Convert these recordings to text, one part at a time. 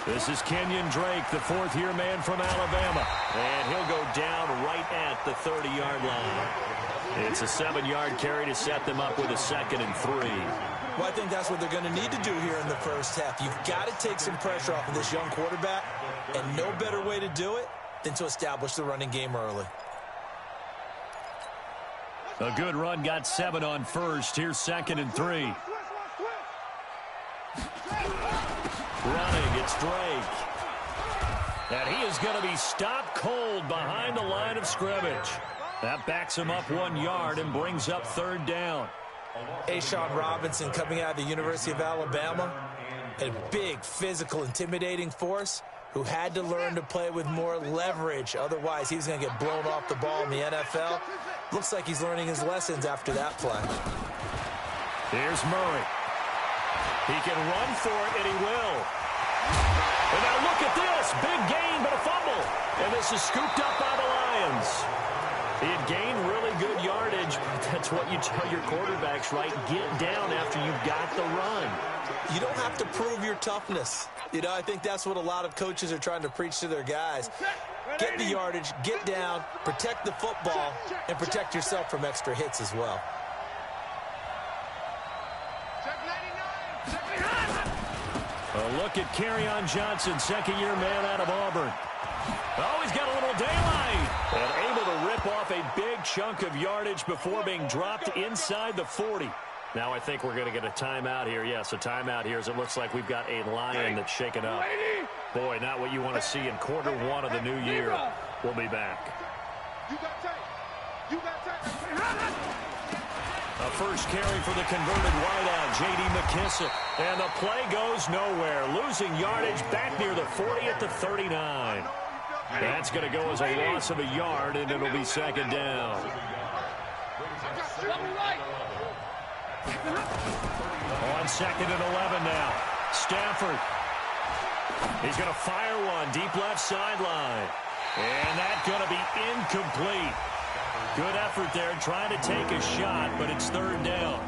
This is Kenyon Drake, the fourth-year man from Alabama. And he'll go down right at the 30-yard line. It's a 7-yard carry to set them up with a 2nd and 3. Well, I think that's what they're going to need to do here in the first half. You've got to take some pressure off of this young quarterback, and no better way to do it than to establish the running game early. A good run got 7 on first. Here's 2nd and 3. Running, it's Drake. And he is going to be stopped cold behind the line of scrimmage. That backs him up 1 yard and brings up 3rd down. A'Shawn Robinson coming out of the University of Alabama. A big, physical, intimidating force who had to learn to play with more leverage. Otherwise, he's going to get blown off the ball in the NFL. Looks like he's learning his lessons after that play. Here's Murray. He can run for it, and he will. And now look at this. Big gain, but a fumble. And this is scooped up by the Lions. He had gained really good yardage. That's what you tell your quarterbacks, right? Get down after you've got the run. You don't have to prove your toughness. You know, I think that's what a lot of coaches are trying to preach to their guys. Get the yardage, get down, protect the football, and protect yourself from extra hits as well. A look at Kerryon Johnson, 2nd-year man out of Auburn. Oh, he's got a little daylight. And able to rip off a big chunk of yardage before being dropped inside the 40. Now I think we're going to get a timeout here. Yes, a timeout here as it looks like we've got a Lion that's shaken up. Boy, not what you want to see in quarter 1 of the new year. We'll be back. A first carry for the converted wideout, J.D. McKissick. And the play goes nowhere. Losing yardage back near the 40 at the 39. That's going to go as a loss of a yard, and it'll be 2nd down. On 2nd and 11 now. Stafford. He's going to fire one deep left sideline. And that's going to be incomplete. Good effort there trying to take a shot, but it's 3rd down.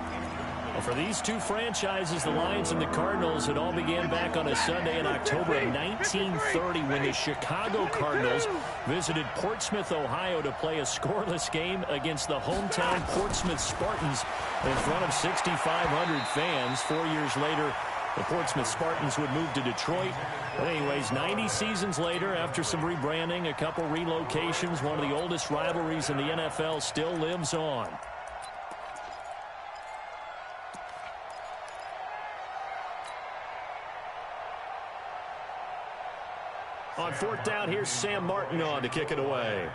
Well, for these two franchises, the Lions and the Cardinals, it all began back on a Sunday in October of 1930 when the Chicago Cardinals visited Portsmouth, Ohio to play a scoreless game against the hometown Portsmouth Spartans in front of 6,500 fans. 4 years later, the Portsmouth Spartans would move to Detroit. But anyways, 90 seasons later, after some rebranding, a couple relocations, one of the oldest rivalries in the NFL still lives on. On 4th down, here's Sam Martin on to kick it away.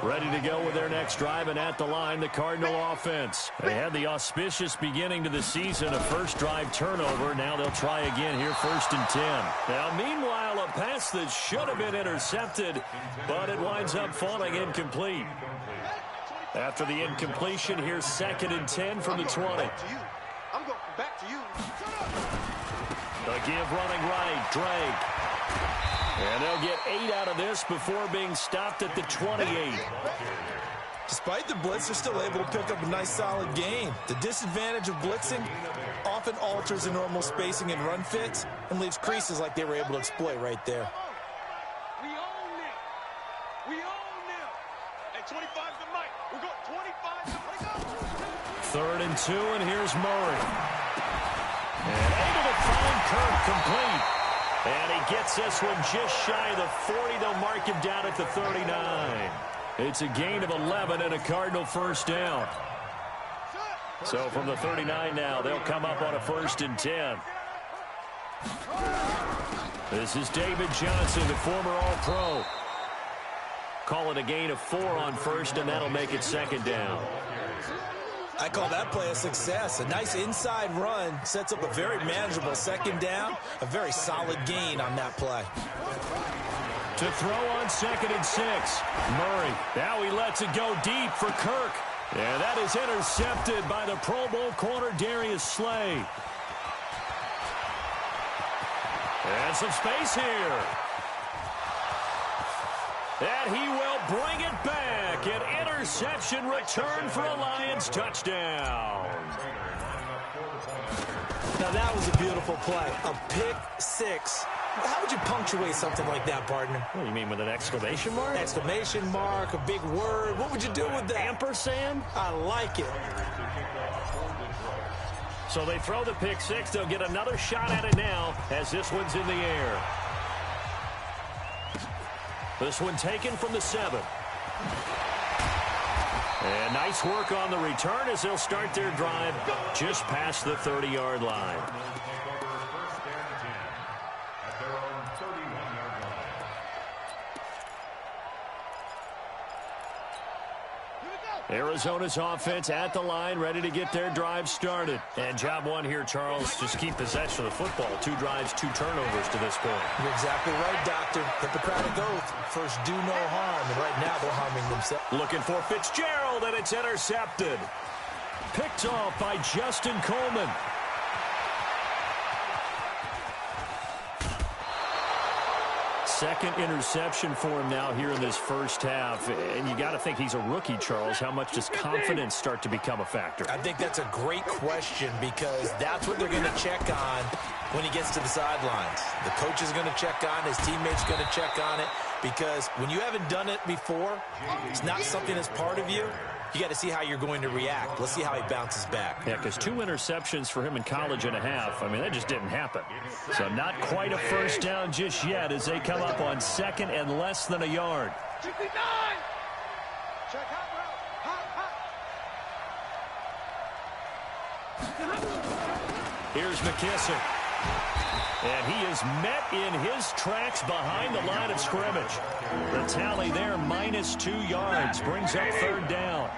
Ready to go with their next drive, and at the line, the Cardinal offense. They had the auspicious beginning to the season, a first drive turnover. Now they'll try again here, 1st and 10. Now, meanwhile, a pass that should have been intercepted, but it winds up falling incomplete. After the incompletion, here's 2nd and 10 from the 20. I'm going back to you. The give running right, Drake. And they'll get 8 out of this before being stopped at the 28. Despite the blitz, they're still able to pick up a nice, solid gain. The disadvantage of blitzing often alters the normal spacing and run fits and leaves creases like they were able to exploit right there. We own it. We own them. At 25 to Mike. We're going 25 to 3rd and 2, and here's Murray. And able to find Kirk complete. And he gets this one just shy of the 40. They'll mark him down at the 39. It's a gain of 11 and a Cardinal first down. So from the 39 now, they'll come up on a 1st and 10. This is David Johnson, the former All-Pro. Call it a gain of 4 on 1st, and that'll make it 2nd down. I call that play a success. A nice inside run sets up a very manageable 2nd down. A very solid gain on that play. To throw on 2nd and 6. Murray. Now he lets it go deep for Kirk. And that is intercepted by the Pro Bowl corner Darius Slay. And some space here. And he will bring it back. An interception return for a Lions touchdown. Now that was a beautiful play. A pick six. How would you punctuate something like that, partner? What do you mean, with an exclamation mark? Exclamation mark, a big word. What would you do with that? Ampersand? I like it. So they throw the pick six. They'll get another shot at it now as this one's in the air. This one taken from the 7. And nice work on the return as they'll start their drive just past the 30-yard line. Arizona's offense at the line, ready to get their drive started. And job one here, Charles, just keep possession of the football. 2 drives, 2 turnovers to this point. You're exactly right, Doctor. Hippocratic oath. First, do no harm. And right now, they're harming themselves. Looking for Fitzgerald, and it's intercepted. Picked off by Justin Coleman. Second interception for him now here in this first half. And you got to think he's a rookie, Charles. How much does confidence start to become a factor? I think that's a great question because that's what they're going to check on when he gets to the sidelines. The coach is going to check on, his teammates going to check on it, because when you haven't done it before, it's not something that's part of you. You got to see how you're going to react. Let's see how he bounces back. Yeah, because 2 interceptions for him in college and a half. I mean, that just didn't happen. So not quite a first down just yet as they come up on second and less than a yard. 59! Check hot route. Here's McKissick. And he is met in his tracks behind the line of scrimmage. The tally there, minus 2 yards, brings up third down.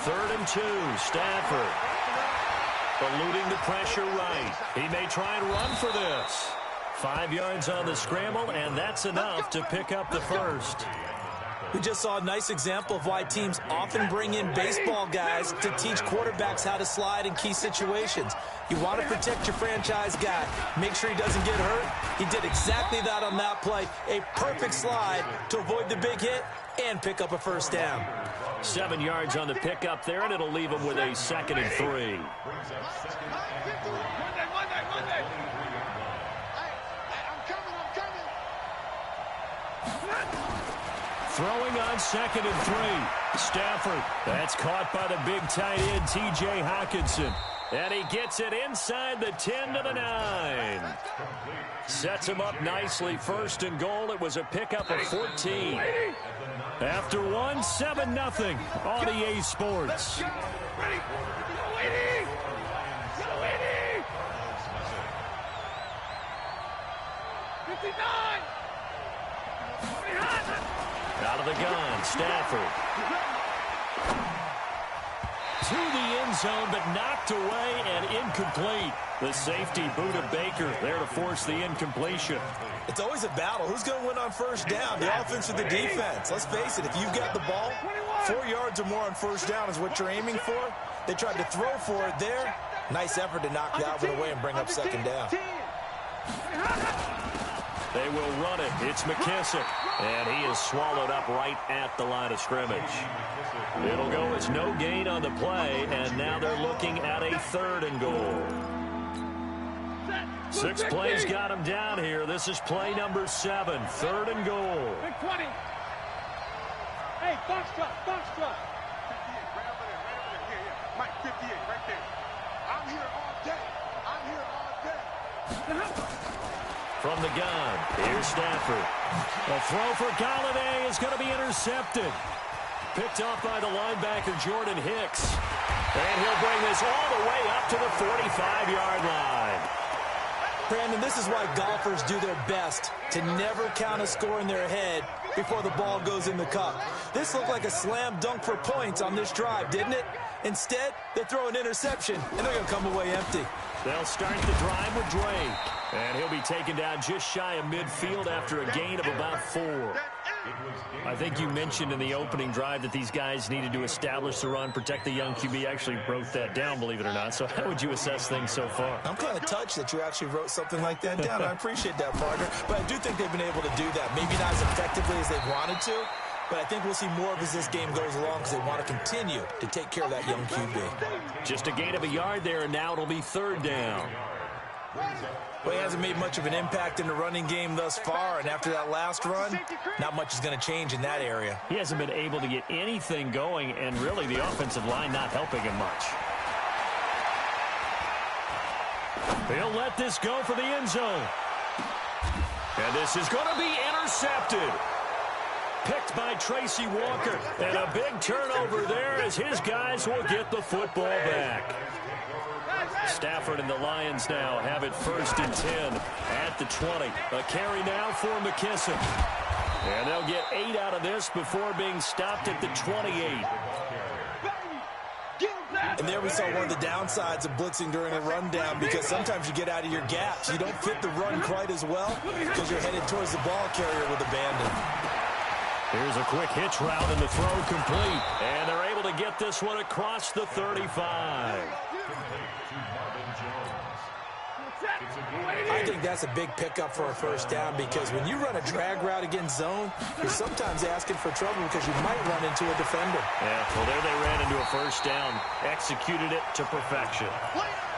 Third and 2, Stafford. Eluding the pressure right. He may try and run for this. 5 yards on the scramble, and that's enough to pick up the first. We just saw a nice example of why teams often bring in baseball guys to teach quarterbacks how to slide in key situations. You want to protect your franchise guy. Make sure he doesn't get hurt. He did exactly that on that play. A perfect slide to avoid the big hit and pick up a first down. 7 yards on the pickup there, and it'll leave him with a 2nd and 3. Throwing on 2nd and 3. Stafford. That's caught by the big tight end, T.J. Hawkinson. And he gets it inside the 10 to the 9. Sets him up nicely. 1st and goal. It was a pickup of 14. After 1, 7-0 on EA Sports. Ready? Go, 59! Out of the gun, Stafford. To the end zone, but knocked away and incomplete. The safety, Buda Baker, there to force the incompletion. It's always a battle. Who's going to win on first down, the offense or the defense? Let's face it, if you've got the ball, 4 yards or more on first down is what you're aiming for. They tried to throw for it there. Nice effort to knock that one away and bring up 2nd down. They will run it. It's McKissick. And he is swallowed up right at the line of scrimmage. It'll go as no gain on the play, and now they're looking at a 3rd and goal. 6 plays got him down here. This is play number 7, 3rd and goal. Big 20. Hey, box truck. 58, right over there, Yeah. Mike, 58, right there. I'm here all day. From the gun, here's Stafford. A throw for Galladay is going to be intercepted. Picked off by the linebacker, Jordan Hicks. And he'll bring this all the way up to the 45-yard line. Brandon, this is why golfers do their best to never count a score in their head before the ball goes in the cup. This looked like a slam dunk for points on this drive, didn't it? Instead, they throw an interception, and they're going to come away empty. They'll start the drive with Drake. And he'll be taken down just shy of midfield after a gain of about 4. I think you mentioned in the opening drive that these guys needed to establish the run, protect the young QB. Actually wrote that down, believe it or not. So how would you assess things so far? I'm kind of touched that you actually wrote something like that down. I appreciate that, partner. But I do think they've been able to do that. Maybe not as effectively as they wanted to, but I think we'll see more of as this game goes along because they want to continue to take care of that young QB. Just a gain of a yard there, and now it'll be third down. Well, he hasn't made much of an impact in the running game thus far, and after that last run, not much is going to change in that area. He hasn't been able to get anything going, and really the offensive line not helping him much. He'll let this go for the end zone. And this is going to be intercepted. Picked by Tracy Walker. And a big turnover there as his guys will get the football back. Stafford and the Lions now have it 1st and 10 at the 20. A carry now for McKissick. And they'll get 8 out of this before being stopped at the 28. And there we saw one of the downsides of blitzing during a rundown because sometimes you get out of your gaps. You don't fit the run quite as well because you're headed towards the ball carrier with abandon. Here's a quick hitch route and the throw complete. And they're able to get this one across the 35. I think that's a big pickup for a first down because when you run a drag route against zone, you're sometimes asking for trouble because you might run into a defender. Yeah, well, there they ran into a first down, executed it to perfection.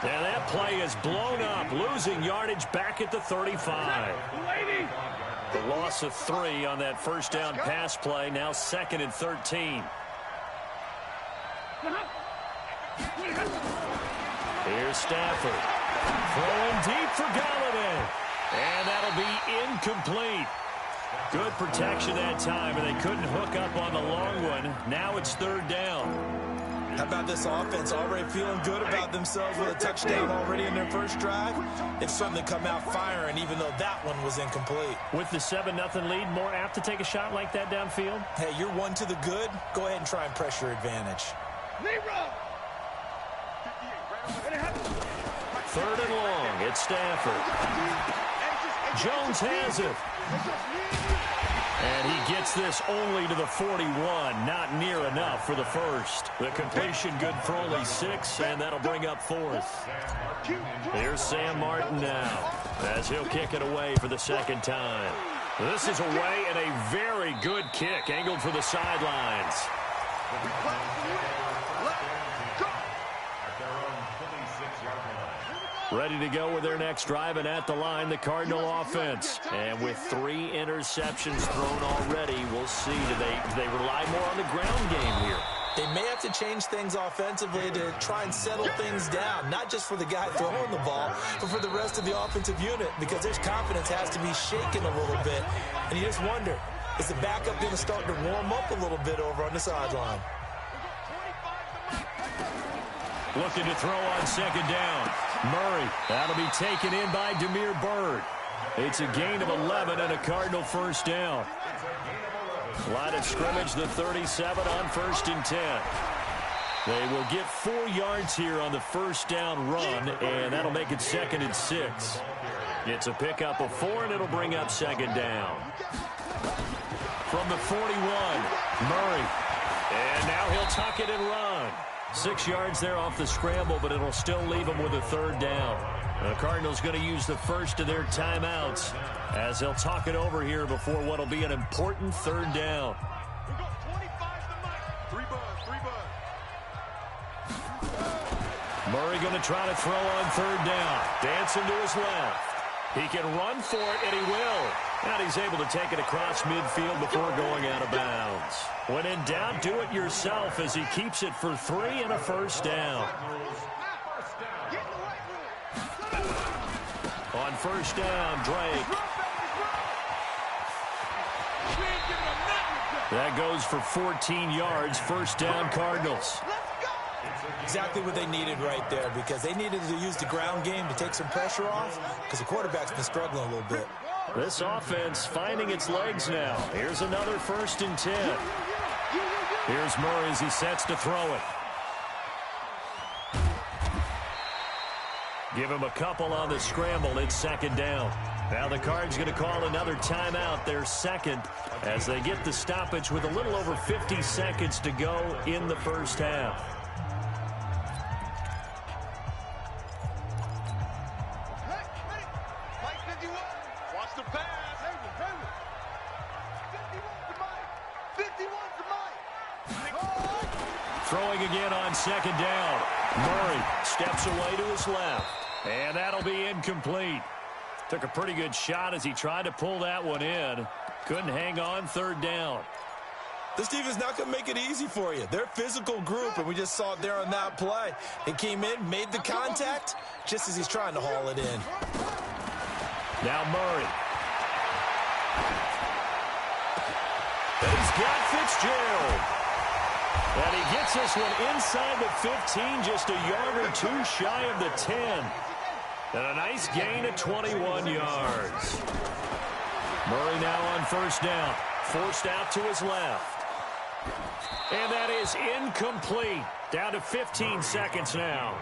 And that play is blown up, losing yardage back at the 35. The loss of 3 on that first down pass play, now 2nd and 13. Here's Stafford. Throwing deep for Galladay. And that'll be incomplete. Good protection that time, and they couldn't hook up on the long one. Now it's 3rd down. How about this offense already feeling good about themselves with a touchdown already in their first drive? It's something to come out firing, even though that one was incomplete. With the 7-0 lead, more apt to take a shot like that downfield? Hey, you're one to the good. Go ahead and try and press your advantage. 3rd and long. It's Stafford. Jones has it. And he gets this only to the 41. Not near enough for the first. The completion good for only 6, and that'll bring up 4th. Here's Sam Martin now as he'll kick it away for the 2nd time. This is away and a very good kick angled for the sidelines. Ready to go with their next drive, and at the line, the Cardinal offense. And with 3 interceptions thrown already, we'll see. Do they rely more on the ground game here? They may have to change things offensively to try and settle things down, not just for the guy throwing the ball, but for the rest of the offensive unit, because their confidence has to be shaken a little bit. And you just wonder, is the backup going to start to warm up a little bit over on the sideline? Looking to throw on 2nd down. Murray, that'll be taken in by Demir Bird. It's a gain of 11 and a Cardinal first down. Line of scrimmage, the 37 on 1st and 10. They will get 4 yards here on the first down run, and that'll make it 2nd and 6. It's a pickup of 4, and it'll bring up 2nd down. From the 41, Murray. And now he'll tuck it and run. 6 yards there off the scramble, but it'll still leave them with a 3rd down. The Cardinals going to use the first of their timeouts as they'll talk it over here before what will be an important 3rd down. Murray going to try to throw on 3rd down. Dancing to his left. He can run for it, and he will. And he's able to take it across midfield before going out of bounds. When in doubt, do it yourself as he keeps it for 3 and a first down. On 1st down, Drake. That goes for 14 yards. 1st down, Cardinals. Exactly what they needed right there, because they needed to use the ground game to take some pressure off, because the quarterback's been struggling a little bit. This offense finding its legs now. Here's another 1st and 10. Here's Murray as he sets to throw it. Give him a couple on the scramble. It's 2nd down. Now the Cards going to call another timeout, their second, as they get the stoppage with a little over 50 seconds to go in the first half. Watch the pass. Throwing again on second down. Murray steps away to his left, and that'll be incomplete. Took a pretty good shot as he tried to pull that one in. Couldn't hang on third down. This defense not going to make it easy for you. They're a physical group, and we just saw it there on that play. He came in, made the contact, just as he's trying to haul it in. Now Murray. He's got Fitzgerald. And he gets this one inside the 15, just a yard or two shy of the 10. And a nice gain of 21 yards. Murray now on first down. Forced out to his left. And that is incomplete. Down to 15 seconds now.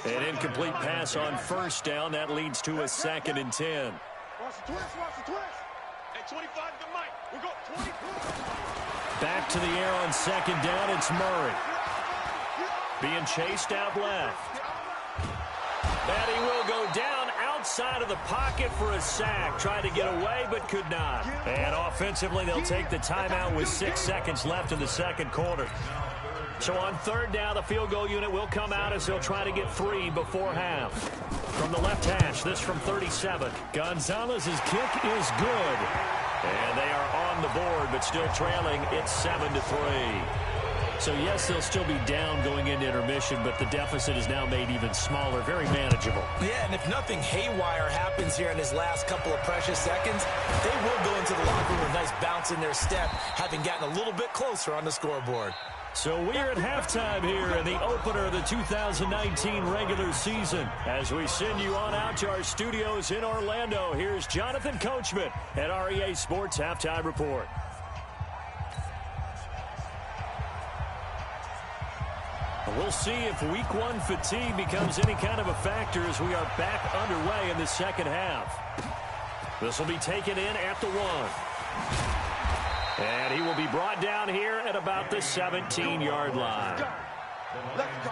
An incomplete pass on first down. That leads to a 2nd and 10. Watch the twist. At 25 to Mike. We'll go 20. Back to the air on second down. It's Murray. Being chased out left. And he will go down outside of the pocket for a sack. Tried to get away, but could not. And offensively, they'll take the timeout with 6 seconds left in the second quarter. So on third down, the field goal unit will come out as they'll try to get 3 before half. From the left hash, this from 37. Gonzalez's kick is good. And they are on the board, but still trailing. It's 7-3. So, yes, they'll still be down going into intermission, but the deficit is now made even smaller, very manageable. Yeah, and if nothing haywire happens here in his last couple of precious seconds, they will go into the locker room with a nice bounce in their step, having gotten a little bit closer on the scoreboard. So we're at halftime here in the opener of the 2019 regular season. As we send you on out to our studios in Orlando, here's Jonathan Coachman at REA Sports Halftime Report. We'll see if week 1 fatigue becomes any kind of a factor as we are back underway in the second half. This will be taken in at the 1. And he will be brought down here at about the 17-yard line. Let's go.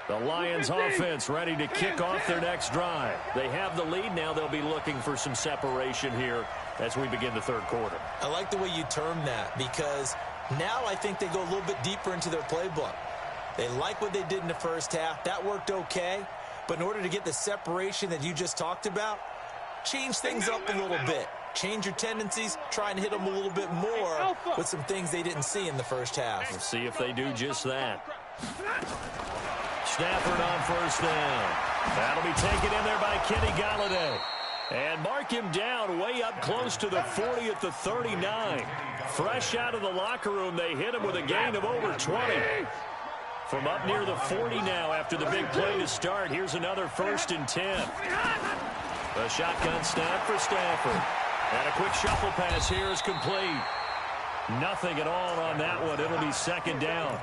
The Lions offense ready to kick off their next drive. They have the lead. Now they'll be looking for some separation here as we begin the third quarter. I like the way you term that, because now I think they go a little bit deeper into their playbook. They like what they did in the first half. That worked okay. But in order to get the separation that you just talked about, change things up a little bit. Change your tendencies, try and hit them a little bit more with some things they didn't see in the first half. We'll see if they do just that. Stafford on first down. That'll be taken in there by Kenny Golladay. And mark him down way up close to the 40 at the 39. Fresh out of the locker room, they hit him with a gain of over 20. From up near the 40 now after the big play to start. Here's another 1st and 10. A shotgun snap for Stafford. And a quick shuffle pass here is complete. Nothing at all on that one. It'll be 2nd down.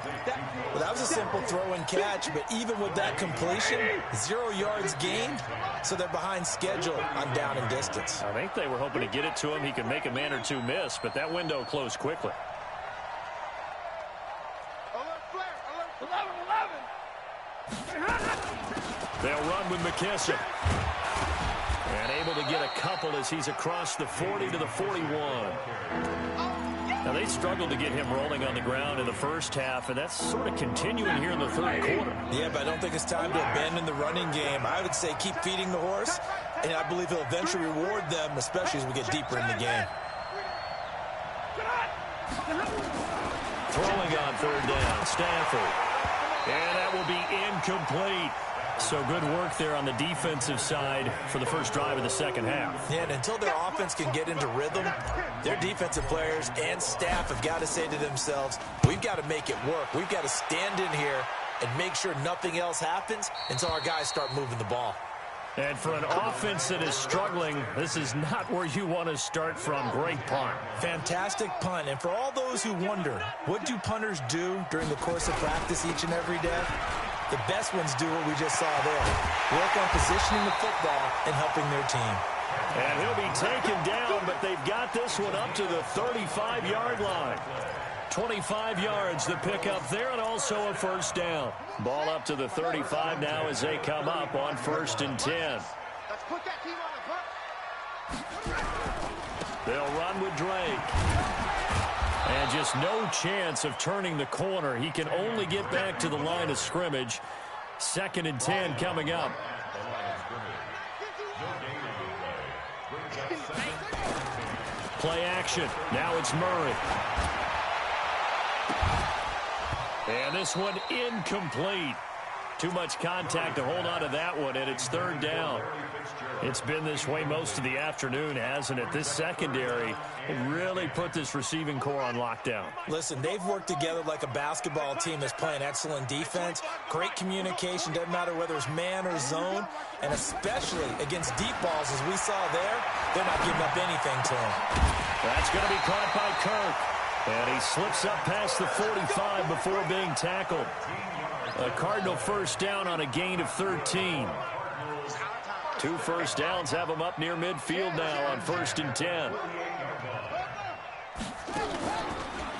Well, that was a simple throw and catch, but even with that completion, 0 yards gained, so they're behind schedule on down and distance. I think they were hoping to get it to him. He could make a man or two miss, but that window closed quickly. 11. They'll run with McKesson. And able to get a couple as he's across the 40 to the 41. Now, they struggled to get him rolling on the ground in the first half, and that's sort of continuing here in the third quarter. Yeah, but I don't think it's time to abandon the running game. I would say keep feeding the horse, and I believe he'll eventually reward them, especially as we get deeper in the game. Throwing on third down, Stafford. And that will be incomplete. So good work there on the defensive side for the first drive of the second half. Yeah, and until their offense can get into rhythm, their defensive players and staff have got to say to themselves, we've got to make it work. We've got to stand in here and make sure nothing else happens until our guys start moving the ball. And for an offense that is struggling, this is not where you want to start from. Great punt. Fantastic punt. And for all those who wonder, what do punters do during the course of practice each and every day? The best ones do what we just saw there. Work on positioning the football and helping their team. And he'll be taken down, but they've got this one up to the 35-yard line. 25 yards to pick up there, and also a first down. Ball up to the 35 now as they come up on 1st and 10. Let's put that team on the front. They'll run with Drake. And just no chance of turning the corner. He can only get back to the line of scrimmage. 2nd and 10 coming up. Play action. Now it's Murray. And this one incomplete. Too much contact to hold on to that one, and it's 3rd down. It's been this way most of the afternoon, hasn't it? This secondary really put this receiving core on lockdown. Listen, they've worked together like a basketball team that's playing excellent defense. Great communication, doesn't matter whether it's man or zone. And especially against deep balls, as we saw there, they're not giving up anything to him. That's going to be caught by Kirk. And he slips up past the 45 before being tackled. A Cardinal first down on a gain of 13. 2 first downs have him up near midfield now on 1st and 10.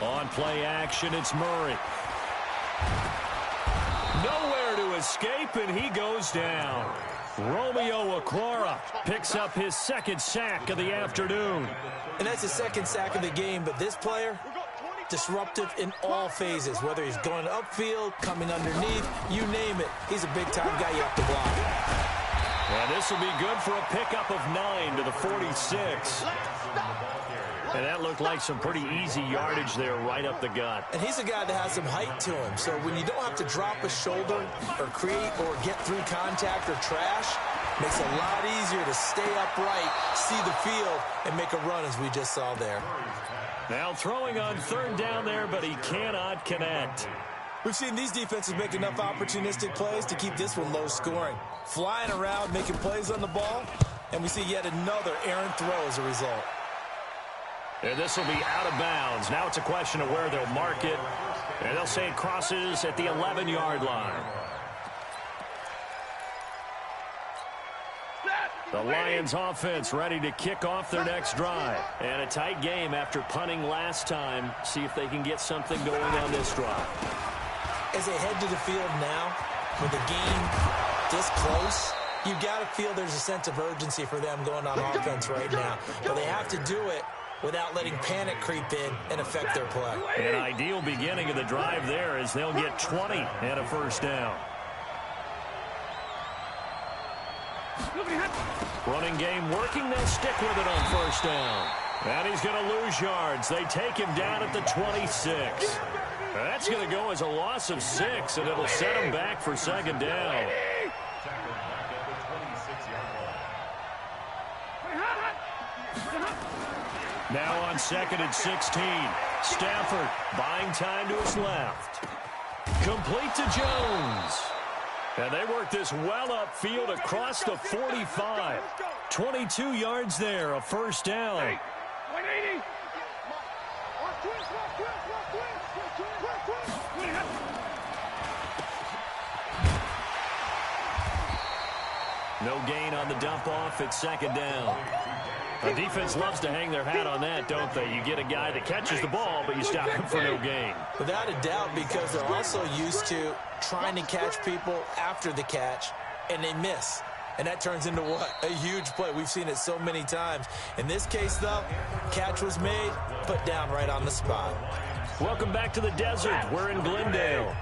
On play action, it's Murray. Nowhere to escape, and he goes down. Romeo Okwara picks up his 2nd sack of the afternoon. And that's his 2nd sack of the game, but this player, disruptive in all phases, whether he's going upfield, coming underneath, you name it. He's a big-time guy you have to block. And this will be good for a pickup of 9 to the 46. And that looked like some pretty easy yardage there right up the gut. And he's a guy that has some height to him, so when you don't have to drop a shoulder or create or get through contact or trash, makes it a lot easier to stay upright, see the field, and make a run as we just saw there. Now throwing on 3rd down there, but he cannot connect. We've seen these defenses make enough opportunistic plays to keep this one low scoring. Flying around, making plays on the ball, and we see yet another errant throw as a result. And this will be out of bounds. Now it's a question of where they'll mark it. And they'll say it crosses at the 11-yard line. The Lions offense ready to kick off their next drive. And a tight game after punting last time. See if they can get something going on this drive. As they head to the field now, with the game this close, you got to feel there's a sense of urgency for them going on offense right now. But they have to do it without letting panic creep in and affect their play. An ideal beginning of the drive there as they'll get 20 and a first down. Running game working. They'll stick with it on first down. And he's going to lose yards. They take him down at the 26. That's going to go as a loss of 6, and it'll set him back for 2nd down. Now on 2nd and 16. Stafford buying time to his left. Complete to Jones. And they work this well upfield across the 45. 22 yards there, a first down. No gain on the dump off at 2nd down. The defense loves to hang their hat on that, don't they? You get a guy that catches the ball, but you stop him for no gain. Without a doubt, because they're also used to trying to catch people after the catch, and they miss. And that turns into what? A huge play. We've seen it so many times. In this case, though, catch was made, put down right on the spot. Welcome back to the desert. We're in Glendale.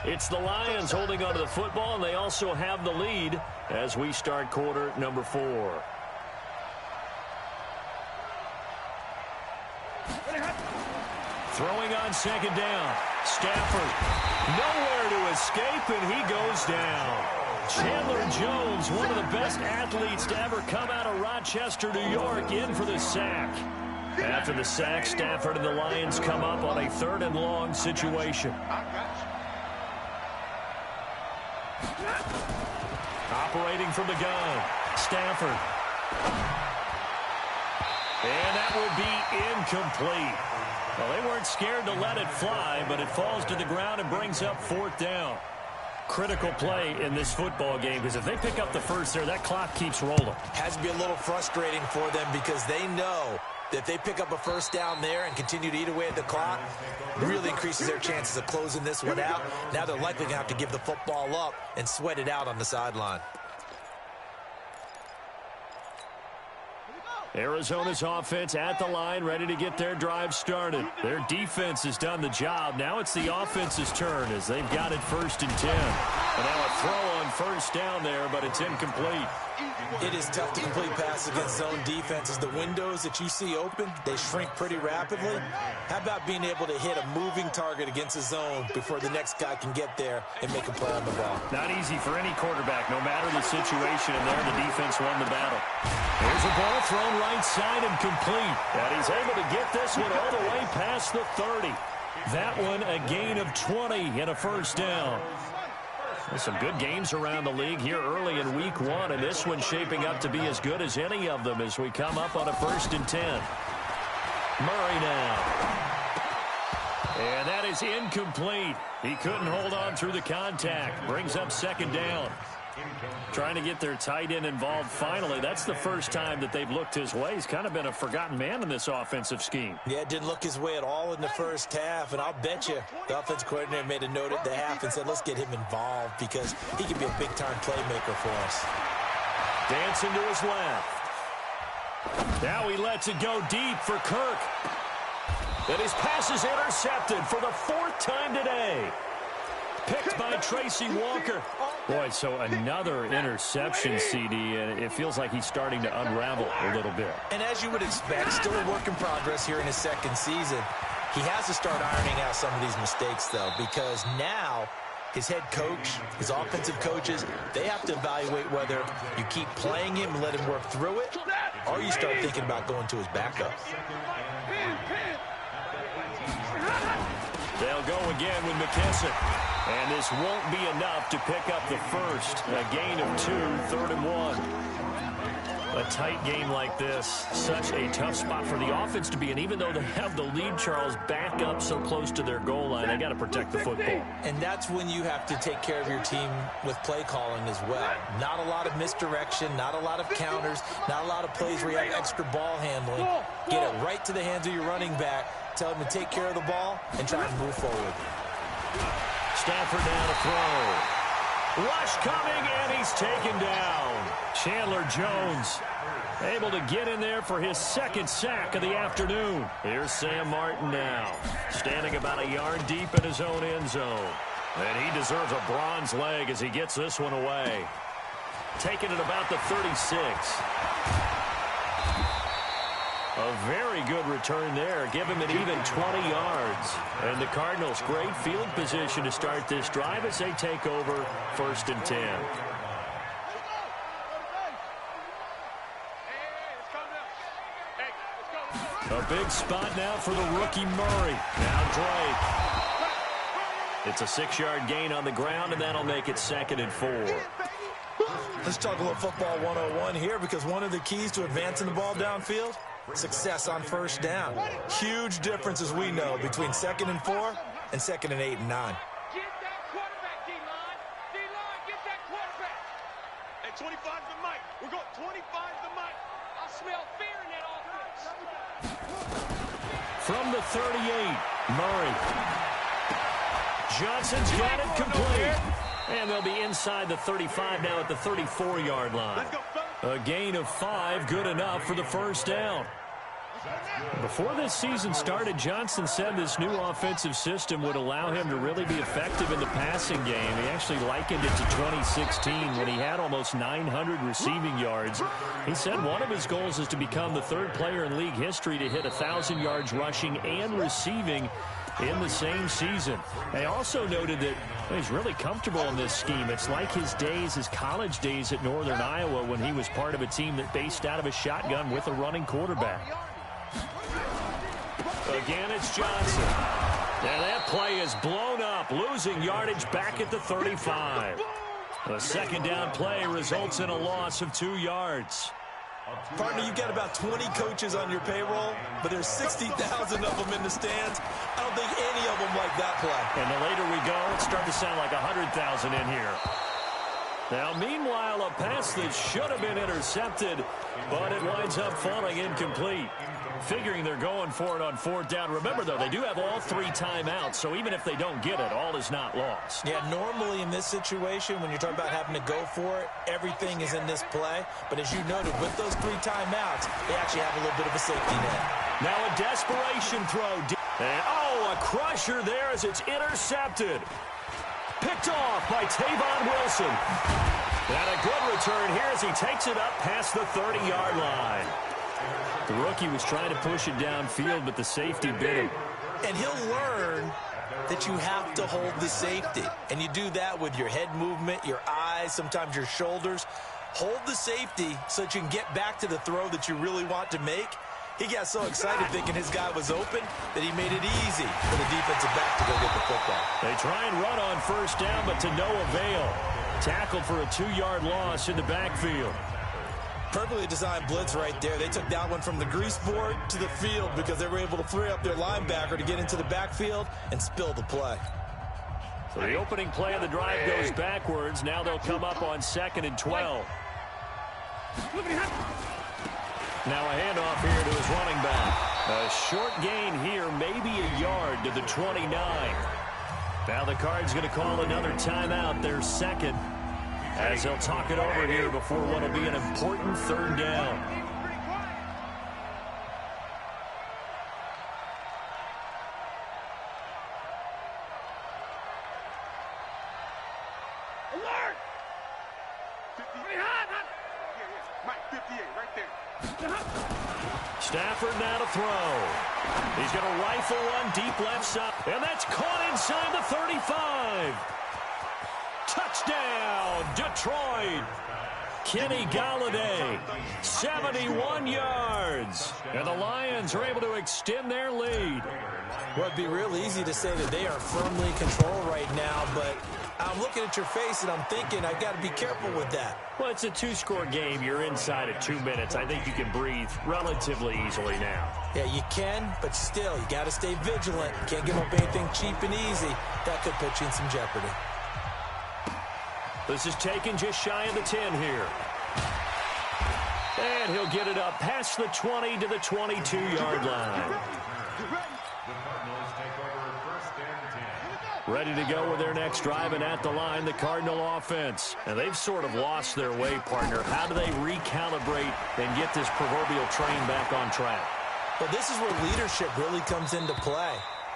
It's the Lions holding onto the football, and they also have the lead as we start quarter number 4. Throwing on 2nd down. Stafford nowhere to escape, and he goes down. Chandler Jones, one of the best athletes to ever come out of Rochester, New York, in for the sack. After the sack, Stafford and the Lions come up on a 3rd and long situation. Operating from the gun, Stafford. And that would be incomplete. Well, they weren't scared to let it fly, but it falls to the ground and brings up 4th down. Critical play in this football game, because if they pick up the first there, that clock keeps rolling. Has to be a little frustrating for them because they know that if they pick up a first down there and continue to eat away at the clock, really increases their chances of closing this one out. Now they're likely going to have to give the football up and sweat it out on the sideline. Arizona's offense at the line, ready to get their drive started. Their defense has done the job. Now it's the offense's turn as they've got it 1st and 10. And now a throw on first down there, but it's incomplete. It is tough to complete passes against zone defenses. The windows that you see open, they shrink pretty rapidly. How about being able to hit a moving target against a zone before the next guy can get there and make a play on the ball? Not easy for any quarterback, no matter the situation, and there the defense won the battle. There's a ball thrown right side and complete. And he's able to get this one all the way past the 30. That one a gain of 20 and a first down. There's some good games around the league here early in week 1, and this one's shaping up to be as good as any of them as we come up on a 1st and 10. Murray now. And that is incomplete. He couldn't hold on through the contact. Brings up 2nd down. Trying to get their tight end involved finally. That's the first time that they've looked his way. He's kind of been a forgotten man in this offensive scheme. Yeah, it didn't look his way at all in the first half, and I'll bet you the offense coordinator made a note at the half and said, let's get him involved because he can be a big-time playmaker for us. Dancing to his left. Now he lets it go deep for Kirk. And his pass is intercepted for the 4th time today. Picked by Tracy Walker. Boy, so another interception, CD, and it feels like he's starting to unravel a little bit. And as you would expect, still a work in progress here in his 2nd season. He has to start ironing out some of these mistakes, though, because now his head coach, his offensive coaches, they have to evaluate whether you keep playing him and let him work through it, or you start thinking about going to his backup. They'll go again with McKissick. And this won't be enough to pick up the first. A gain of 2, 3rd and 1. A tight game like this, such a tough spot for the offense to be in. Even though they have the lead, Charles, back up so close to their goal line, they got to protect the football. And that's when you have to take care of your team with play calling as well. Not a lot of misdirection, not a lot of counters, not a lot of plays where you have extra ball handling. Get it right to the hands of your running back, tell him to take care of the ball, and try and move forward. Stafford down to throw. Rush coming, and he's taken down. Chandler Jones able to get in there for his 2nd sack of the afternoon. Here's Sam Martin now, standing about a yard deep in his own end zone. And he deserves a bronze leg as he gets this one away. Taking it about the 36. A very good return there. Give him an even 20 yards. And the Cardinals, great field position to start this drive as they take over 1st and 10. A big spot now for the rookie Murray. Now Drake. It's a 6-yard gain on the ground, and that'll make it 2nd and 4. Let's talk a little football 101 here, because one of the keys to advancing the ball downfield, success on first down. Huge difference, as we know, between 2nd and 4 and 2nd and 8 and 9. Get that quarterback, D-line. D-line, get that quarterback. Hey, 25's the mic. We're going 25's the mic. I smell fear in that offense. From the 38, Murray. Johnson's got it complete. And they'll be inside the 35 now at the 34-yard line. A gain of 5, good enough for the first down. Before this season started, Johnson said this new offensive system would allow him to really be effective in the passing game. He actually likened it to 2016 when he had almost 900 receiving yards. He said one of his goals is to become the 3rd player in league history to hit 1,000 yards rushing and receiving in the same season. They also noted that he's really comfortable in this scheme. It's like his college days at Northern Iowa when he was part of a team that based out of a shotgun with a running quarterback. Again, it's Johnson. And that play is blown up, losing yardage back at the 35. The second down play results in a loss of 2 yards. Partner, you've got about 20 coaches on your payroll, but there's 60,000 of them in the stands. I don't think any of them like that play. And the later we go, it's starting to sound like 100,000 in here. Now, meanwhile, a pass that should have been intercepted, but it winds up falling incomplete. Figuring they're going for it on 4th down. Remember, though, they do have all 3 timeouts, so even if they don't get it, all is not lost. Yeah, normally in this situation, when you're talking about having to go for it, everything is in this play. But as you noted, with those 3 timeouts, they actually have a little bit of a safety net. Now a desperation throw. And, a crusher there as it's intercepted. Picked off by Tavon Wilson. And a good return here as he takes it up past the 30-yard line. The rookie was trying to push it downfield, but the safety bit him. And he'll learn that you have to hold the safety. And you do that with your head movement, your eyes, sometimes your shoulders. Hold the safety so that you can get back to the throw that you really want to make. He got so excited thinking his guy was open that he made it easy for the defensive back to go get the football. They try and run on 1st down, but to no avail. Tackled for a 2-yard loss in the backfield. Perfectly designed blitz right there. They took that one from the grease board to the field because they were able to free up their linebacker to get into the backfield and spill the play. So the opening play of the drive goes backwards. Now they'll come up on 2nd and 12. Now a handoff here to his running back. A short gain here, maybe a yard to the 29. Now the Cards going to call another timeout, their 2nd. As they'll talk it over here before what will be an important 3rd down. Alert! 58. Mike, 58, right there. Stafford now to throw. He's going to rifle one deep left side. And that's caught inside the 35. Touchdown, Detroit. Kenny Galladay, 71 yards. And the Lions are able to extend their lead. Well, it'd be real easy to say that they are firmly in control right now, but I'm looking at your face and I'm thinking I've got to be careful with that. Well, it's a 2-score game. You're inside at 2 minutes. I think you can breathe relatively easily now. Yeah, you can, but still, you got to stay vigilant. Can't give up anything cheap and easy. That could put you in some jeopardy. This is taken just shy of the 10 here. And he'll get it up past the 20 to the 22-yard line. Ready to go with their next drive, and at the line, the Cardinal offense. And they've sort of lost their way, partner. How do they recalibrate and get this proverbial train back on track? Well, this is where leadership really comes into play.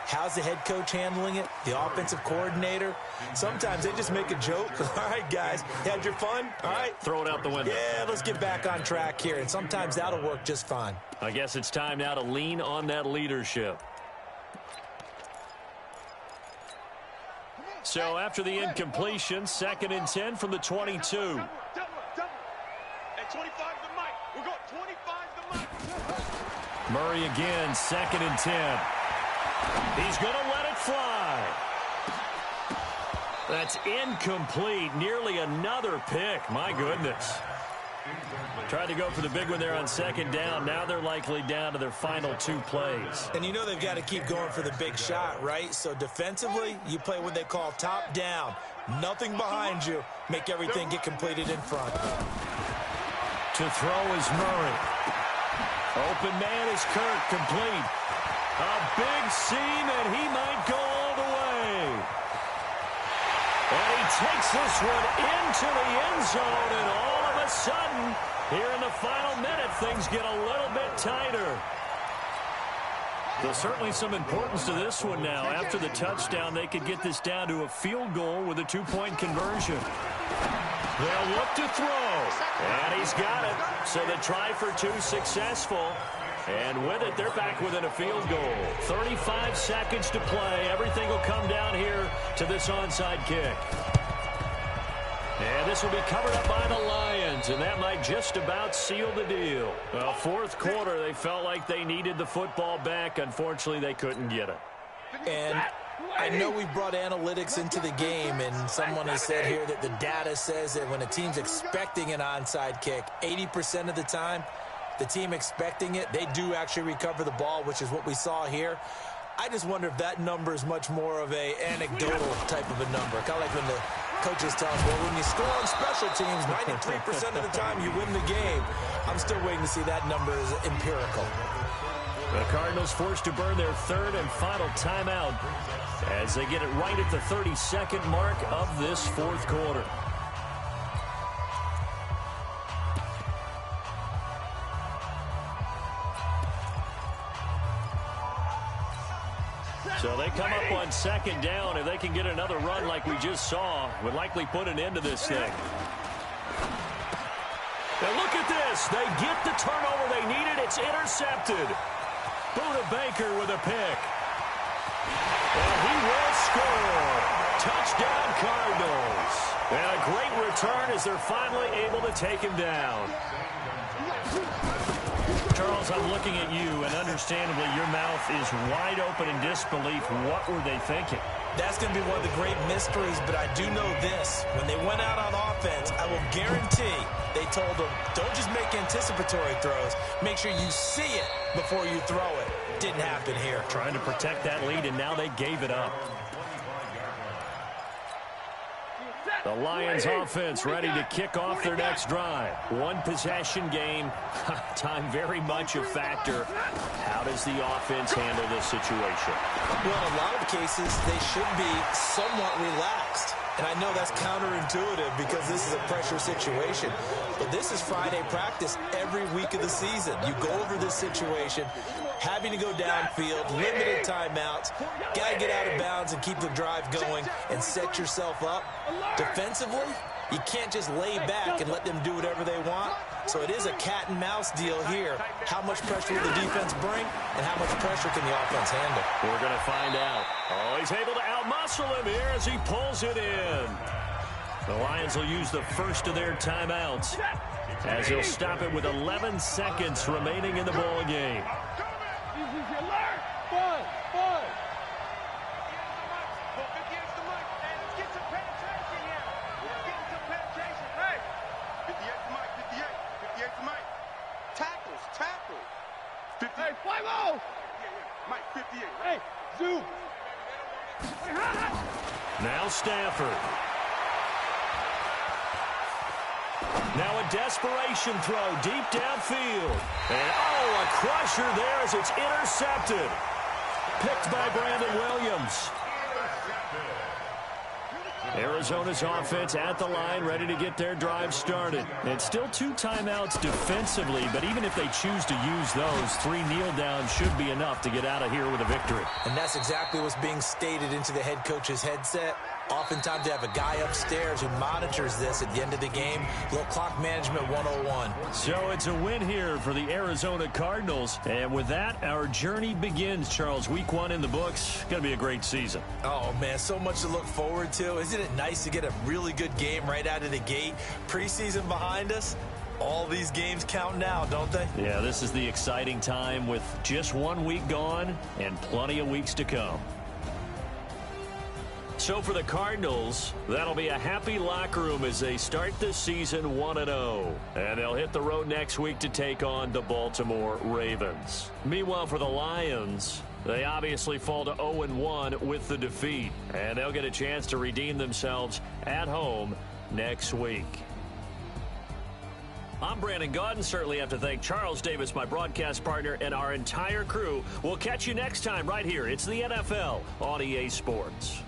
How's the head coach handling it? The offensive coordinator? Sometimes they just make a joke. All right, guys, you had your fun? All right. Throw it out the window. Yeah, let's get back on track here. And sometimes that'll work just fine. I guess it's time now to lean on that leadership. So after the incompletion, 2nd and 10 from the 22. Double. At 25 to Mike. We're going 25 to Mike. Murray again, 2nd and 10. He's going to let it fly. That's incomplete. Nearly another pick. My goodness. Tried to go for the big one there on 2nd down. Now they're likely down to their final 2 plays. And you know they've got to keep going for the big shot, right? So defensively, you play what they call top down. Nothing behind you. Make everything get completed in front. To throw is Murray. Open man is Kirk, complete. A big seam, and he might go all the way. And he takes this one into the end zone, and all of a sudden, here in the final minute, things get a little bit tighter. There's certainly some importance to this one now. After the touchdown, they could get this down to a field goal with a 2-point conversion. They'll look to throw, and he's got it. So the try for 2 successful. And with it, they're back within a field goal. 35 seconds to play. Everything will come down here to this onside kick. And this will be covered up by the Lions, and that might just about seal the deal. Well, 4th quarter, they felt like they needed the football back. Unfortunately, they couldn't get it. And I know we brought analytics into the game, and someone has said here that the data says that when a team's expecting an onside kick, 80% of the time, the team expecting it, they do actually recover the ball, which is what we saw here. I just wonder if that number is much more of a anecdotal type of a number. Kind of like when the coaches tell us, well, when you score on special teams, 93% of the time you win the game. I'm still waiting to see that number is empirical. The Cardinals forced to burn their third and final timeout as they get it right at the 32nd mark of this fourth quarter. So they come up on second down. If they can get another run like we just saw, would likely put an end to this thing. Now look at this. They get the turnover they needed. It's intercepted. Buda Baker with a pick. And he will score. Touchdown Cardinals. And a great return as they're finally able to take him down. Charles, I'm looking at you, and understandably, your mouth is wide open in disbelief. What were they thinking? That's going to be one of the great mysteries, but I do know this. When they went out on offense, I will guarantee they told them, don't just make anticipatory throws. Make sure you see it before you throw it. Didn't happen here. Trying to protect that lead, and now they gave it up. The Lions offense ready to kick off their next drive. One possession game. Time very much a factor. How does the offense handle this situation? Well, in a lot of cases, they should be somewhat relaxed. And I know that's counterintuitive because this is a pressure situation. But this is Friday practice every week of the season. You go over this situation, having to go downfield, limited timeouts, got to get out of bounds and keep the drive going and set yourself up. Defensively, you can't just lay back and let them do whatever they want. So it is a cat and mouse deal here. How much pressure will the defense bring and how much pressure can the offense handle? We're going to find out. Oh, he's able to outmuscle him here as he pulls it in. The Lions will use the first of their timeouts as he'll stop it with 11 seconds remaining in the ball game. Now Stanford. Now a desperation throw deep downfield. And oh, a crusher there as it's intercepted. Picked by Brandon Williams. Arizona's offense at the line, ready to get their drive started. It's still 2 timeouts defensively, but even if they choose to use those, 3 kneel downs should be enough to get out of here with a victory. And that's exactly what's being stated into the head coach's headset. Oftentimes they have a guy upstairs who monitors this at the end of the game. Little clock management 101. So it's a win here for the Arizona Cardinals. And with that, our journey begins, Charles. Week 1 in the books. Going to be a great season. Oh, man, so much to look forward to. Isn't it nice to get a really good game right out of the gate? Preseason behind us. All these games count now, don't they? Yeah, this is the exciting time with just 1 week gone and plenty of weeks to come. So for the Cardinals, that'll be a happy locker room as they start the season 1-0. And they'll hit the road next week to take on the Baltimore Ravens. Meanwhile, for the Lions, they obviously fall to 0-1 with the defeat. And they'll get a chance to redeem themselves at home next week. I'm Brandon Gaudin. Certainly have to thank Charles Davis, my broadcast partner, and our entire crew. We'll catch you next time right here. It's the NFL on EA Sports.